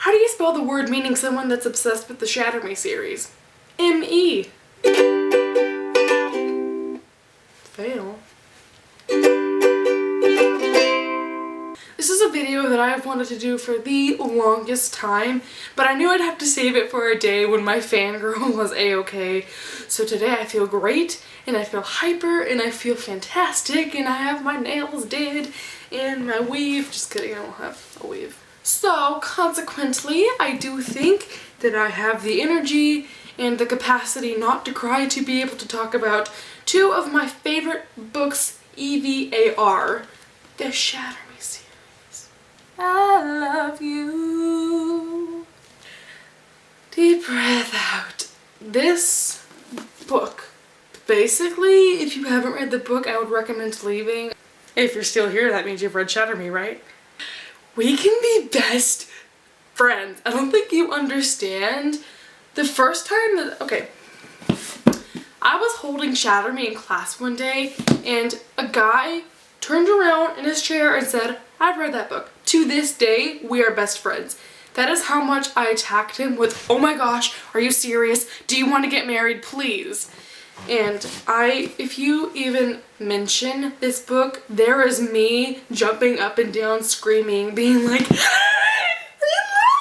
How do you spell the word meaning someone that's obsessed with the Shatter Me series? M-E. Fail. This is a video that I've wanted to do for the longest time, but I knew I'd have to save it for a day when my fangirl was a-okay. So today I feel great, and I feel hyper, and I feel fantastic, and I have my nails did, and my weave. Just kidding, I don't have a weave. So consequently, I do think that I have the energy and the capacity not to cry to be able to talk about two of my favorite books, EVAR, the Shatter Me series. I love you. Deep breath out. This book, basically, if you haven't read the book, I would recommend leaving. If you're still here, that means you've read Shatter Me, right? We can be best friends. I don't think you understand. The first time that, okay, I was holding Shatter Me in class one day, and a guy turned around in his chair and said, I've read that book. To this day, we are best friends. That is how much I attacked him with, oh my gosh, are you serious? Do you want to get married, please? And if you even mention this book, there is me jumping up and down, screaming, being like, I love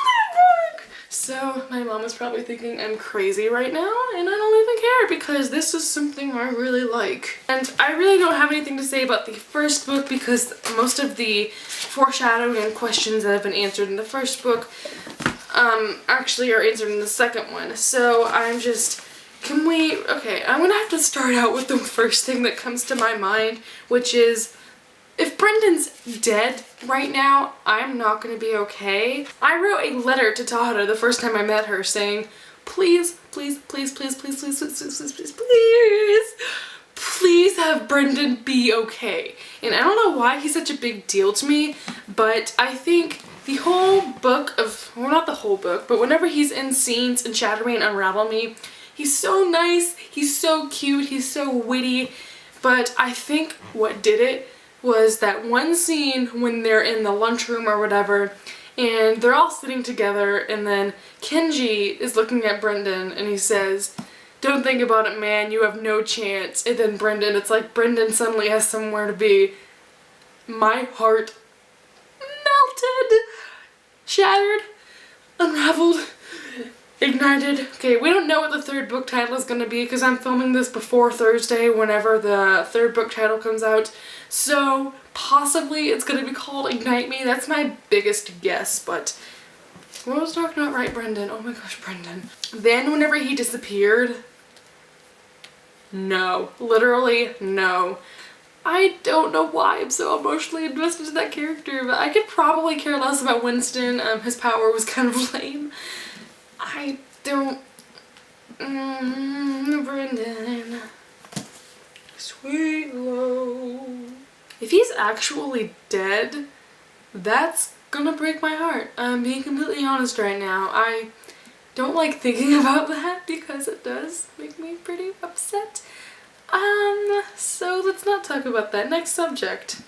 that book! So my mom is probably thinking I'm crazy right now, and I don't even care because this is something I really like. And I really don't have anything to say about the first book because most of the foreshadowing and questions that have been answered in the first book actually are answered in the second one. So I'm just... okay, I'm gonna have to start out with the first thing that comes to my mind, which is, if Brendan's dead right now, I'm not gonna be okay. I wrote a letter to Tahara the first time I met her saying, please, please, please, please, please, please, please, please, please, please, please, please have Brendan be okay. And I don't know why he's such a big deal to me, but I think the whole book of, well, not the whole book, but whenever he's in scenes in Shatter Me and Unravel Me, he's so nice, he's so cute, he's so witty, but I think what did it was that one scene when they're in the lunchroom or whatever, and they're all sitting together, and then Kenji is looking at Brendan, and he says, don't think about it, man, you have no chance. And then Brendan, it's like Brendan suddenly has somewhere to be. My heart melted, shattered, unraveled, ignited. Okay, we don't know what the third book title is going to be because I'm filming this before Thursday whenever the third book title comes out. So possibly it's going to be called Ignite Me. That's my biggest guess, but what was talking about, right, Brendan? Oh my gosh, Brendan. Then whenever he disappeared, no. Literally, no. I don't know why I'm so emotionally invested in that character, but I could probably care less about Winston. His power was kind of lame. I don't... Brendan. Sweet low. If he's actually dead, that's gonna break my heart. I'm being completely honest right now. I don't like thinking about that because it does make me pretty upset. So let's not talk about that. Next subject.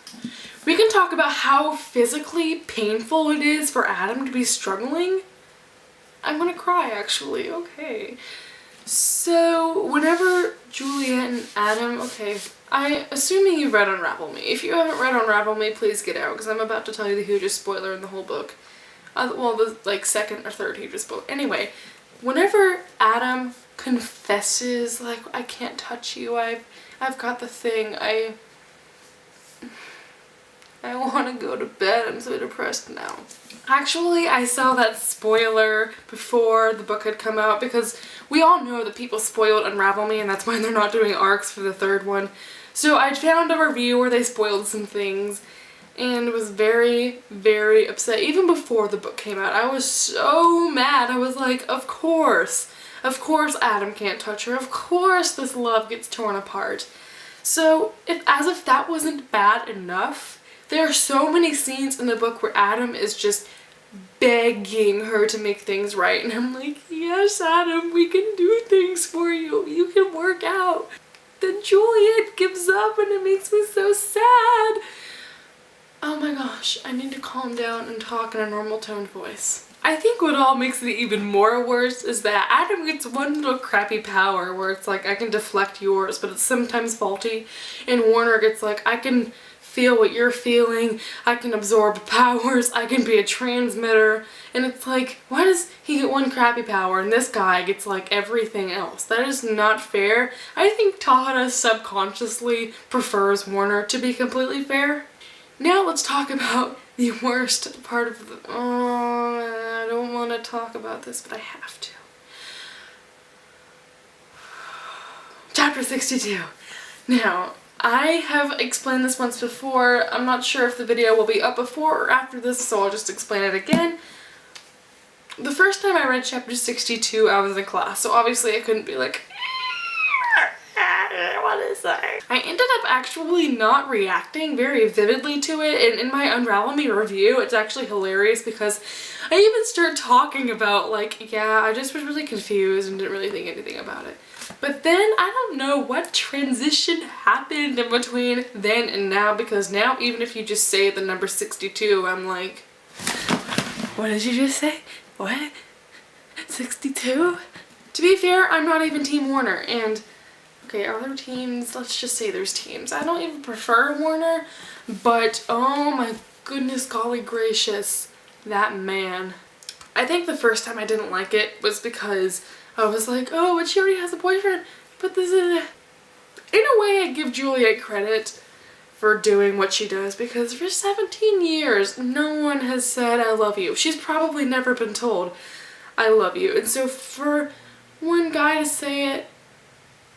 We can talk about how physically painful it is for Adam to be struggling. I'm gonna cry, actually. Okay. So, whenever Juliet and Adam... Okay, assuming you've read Unravel Me. If you haven't read Unravel Me, please get out, because I'm about to tell you the hugest spoiler in the whole book. Well, the, like, second or third hugest spoiler. Anyway, whenever Adam confesses, like, I can't touch you, I've got the thing, I want to go to bed, I'm so depressed now. Actually, I saw that spoiler before the book had come out because we all know that people spoiled Unravel Me and that's why they're not doing arcs for the third one. So I found a review where they spoiled some things and was very, very upset. Even before the book came out, I was so mad. I was like, of course Adam can't touch her. Of course this love gets torn apart. So, as if that wasn't bad enough, there are so many scenes in the book where Adam is just begging her to make things right. And I'm like, yes, Adam, we can do things for you. You can work out. Then Juliet gives up and it makes me so sad. Oh my gosh, I need to calm down and talk in a normal toned voice. I think what all makes it even more worse is that Adam gets one little crappy power where it's like, I can deflect yours, but it's sometimes faulty. And Warner gets like, I can feel what you're feeling, I can absorb powers, I can be a transmitter. And it's like, why does he get one crappy power and this guy gets like everything else? That is not fair. I think Tahara subconsciously prefers Warner, to be completely fair. Now let's talk about the worst part of the... Oh, I don't want to talk about this, but I have to. Chapter 62. Now, I have explained this once before. I'm not sure if the video will be up before or after this, so I'll just explain it again. The first time I read chapter 62, I was in class, so obviously I couldn't be like, what is that? I ended up actually not reacting very vividly to it, and in my Unravel Me review, it's actually hilarious because I even start talking about like, yeah, I just was really confused and didn't really think anything about it. But then I don't know what transition happened in between then and now, because now even if you just say the number 62, I'm like, what did you just say? What? 62? To be fair, I'm not even Team Warner, and okay, are there teams? Let's just say there's teams. I don't even prefer Warner, but oh my goodness golly gracious, that man. I think the first time I didn't like it was because I was like, oh, but she already has a boyfriend. But this is... In a way, I give Juliet credit for doing what she does, because for 17 years, no one has said I love you. She's probably never been told I love you. And so for one guy to say it,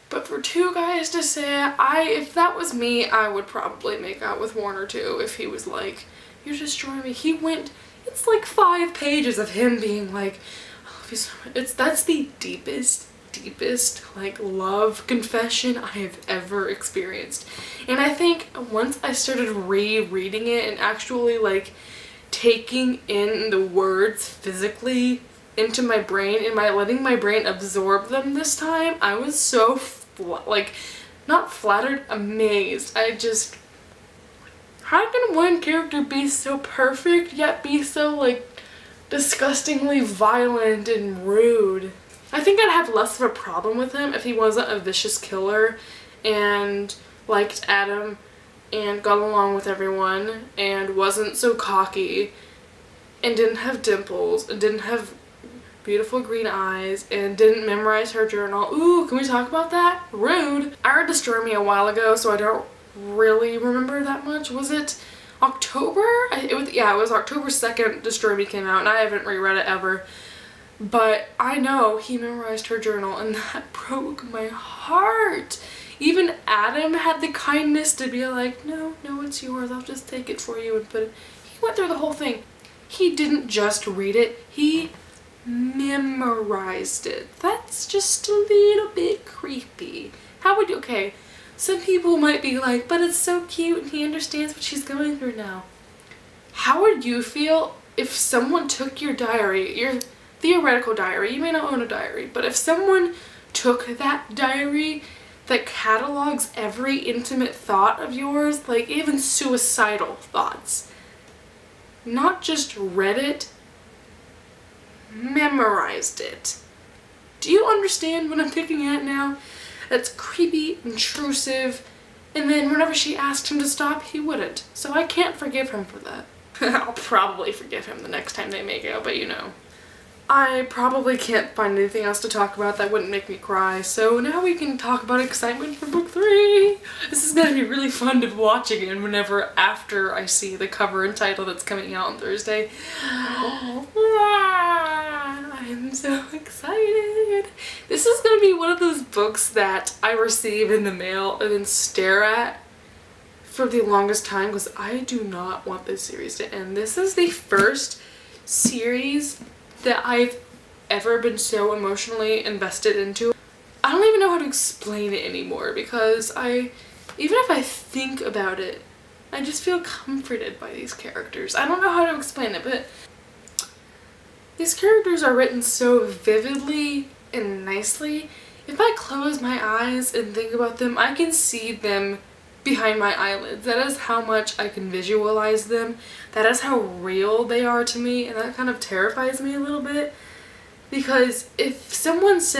but for two guys to say it, if that was me, I would probably make out with Warner too, if he was like, you're destroying me. He went, it's like 5 pages of him being like, I love you so much. That's the deepest like love confession I have ever experienced. And I think once I started rereading it and actually like taking in the words physically into my brain and letting my brain absorb them this time, I was so like, not flattered, amazed. I just, how can one character be so perfect yet be so like disgustingly violent and rude? I think I'd have less of a problem with him if he wasn't a vicious killer and liked Adam and got along with everyone and wasn't so cocky and didn't have dimples and didn't have beautiful green eyes and didn't memorize her journal. Ooh, can we talk about that? Rude. I read Destroy Me a while ago, so I don't really remember that much. Was it October? Yeah, it was October 2nd Destroy Me came out, and I haven't reread it ever. But I know he memorized her journal, and that broke my heart. Even Adam had the kindness to be like, no, it's yours, I'll just take it for you and put it. He went through the whole thing. He didn't just read it, he memorized it. That's just a little bit creepy. How would you, okay, some people might be like, but it's so cute and he understands what she's going through now. How would you feel if someone took your diary, your theoretical diary, you may not own a diary, but if someone took that diary that catalogs every intimate thought of yours, like even suicidal thoughts, not just read it, memorized it. Do you understand what I'm picking at now? That's creepy, intrusive, and then whenever she asked him to stop, he wouldn't. So I can't forgive him for that. I'll probably forgive him the next time they make out, but you know. I probably can't find anything else to talk about that wouldn't make me cry, so now we can talk about excitement for book 3. This is gonna be really fun to watch again whenever after I see the cover and title that's coming out on Thursday. I'm so excited. This is gonna be one of those books that I receive in the mail and then stare at for the longest time because I do not want this series to end. This is the first series that I've ever been so emotionally invested into. I don't even know how to explain it anymore because even if I think about it, I just feel comforted by these characters. I don't know how to explain it, but these characters are written so vividly and nicely. If I close my eyes and think about them, I can see them behind my eyelids. That is how much I can visualize them. That is how real they are to me, and that kind of terrifies me a little bit, because if someone's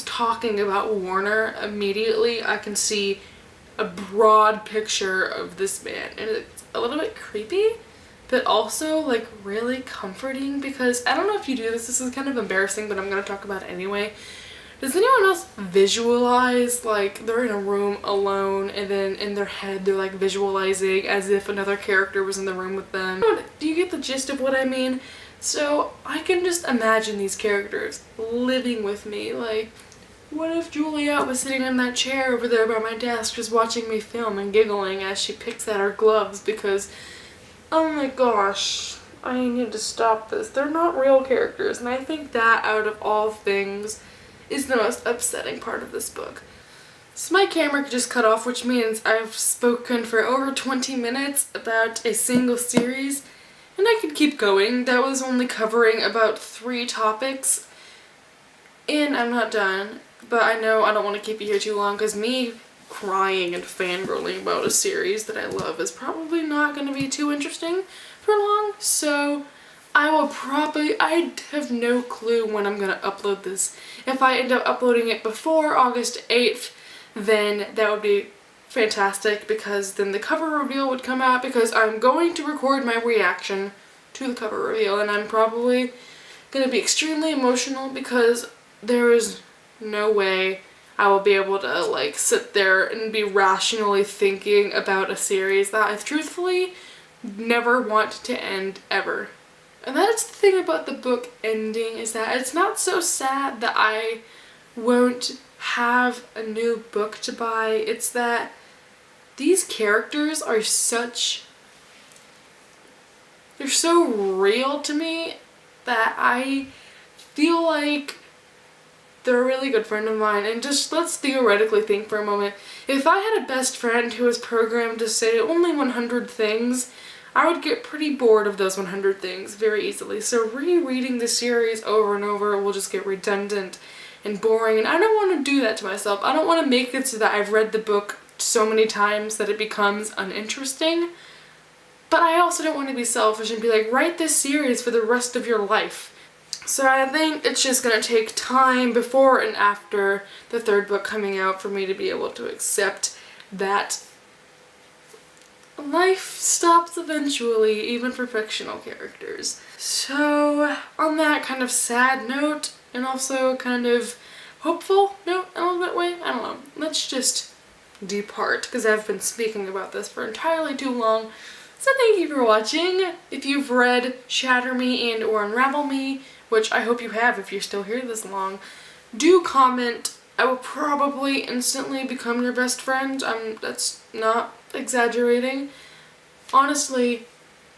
talking about Warner, immediately I can see a broad picture of this man, and it's a little bit creepy, but also like really comforting, because I don't know if you do this is kind of embarrassing, but I'm gonna talk about it anyway. Does anyone else visualize like they're in a room alone and then in their head they're like visualizing as if another character was in the room with them? Do you get the gist of what I mean? So I can just imagine these characters living with me. Like, what if Juliet was sitting in that chair over there by my desk just watching me film and giggling as she picks at her gloves because, oh my gosh, I need to stop this. They're not real characters, and I think that out of all things is the most upsetting part of this book. So my camera just cut off, which means I've spoken for over 20 minutes about a single series, and I could keep going. That was only covering about 3 topics, and I'm not done, but I know I don't want to keep you here too long, because me crying and fangirling about a series that I love is probably not going to be too interesting for long, so I have no clue when I'm gonna upload this. If I end up uploading it before August 8th, then that would be fantastic, because then the cover reveal would come out, because I'm going to record my reaction to the cover reveal, and I'm probably gonna be extremely emotional, because there is no way I will be able to like sit there and be rationally thinking about a series that I truthfully never want to end ever. And that's the thing about the book ending, is that it's not so sad that I won't have a new book to buy. It's that these characters are they're so real to me that I feel like they're a really good friend of mine. And just let's theoretically think for a moment. If I had a best friend who was programmed to say only 100 things, I would get pretty bored of those 100 things very easily. So rereading the series over and over will just get redundant and boring, and I don't want to do that to myself. I don't want to make it so that I've read the book so many times that it becomes uninteresting, but I also don't want to be selfish and be like, write this series for the rest of your life. So I think it's just going to take time before and after the 3rd book coming out for me to be able to accept that life stops eventually, even for fictional characters. So on that kind of sad note, and also kind of hopeful note a little bit way, I don't know, let's just depart, because I've been speaking about this for entirely too long. So thank you for watching. If you've read Shatter Me and or Unravel Me, which I hope you have if you're still here this long, do comment. I will probably instantly become your best friend. That's not exaggerating. Honestly,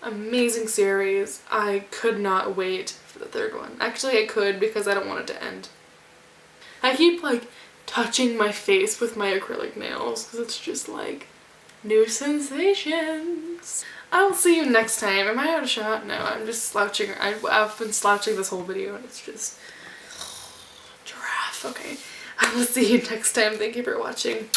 amazing series. I could not wait for the 3rd one. Actually, I could, because I don't want it to end. I keep like touching my face with my acrylic nails, because it's just like new sensations. I will see you next time. Am I out of shot? No, I'm just slouching. I've been slouching this whole video, and it's just giraffe. Okay. I will see you next time. Thank you for watching.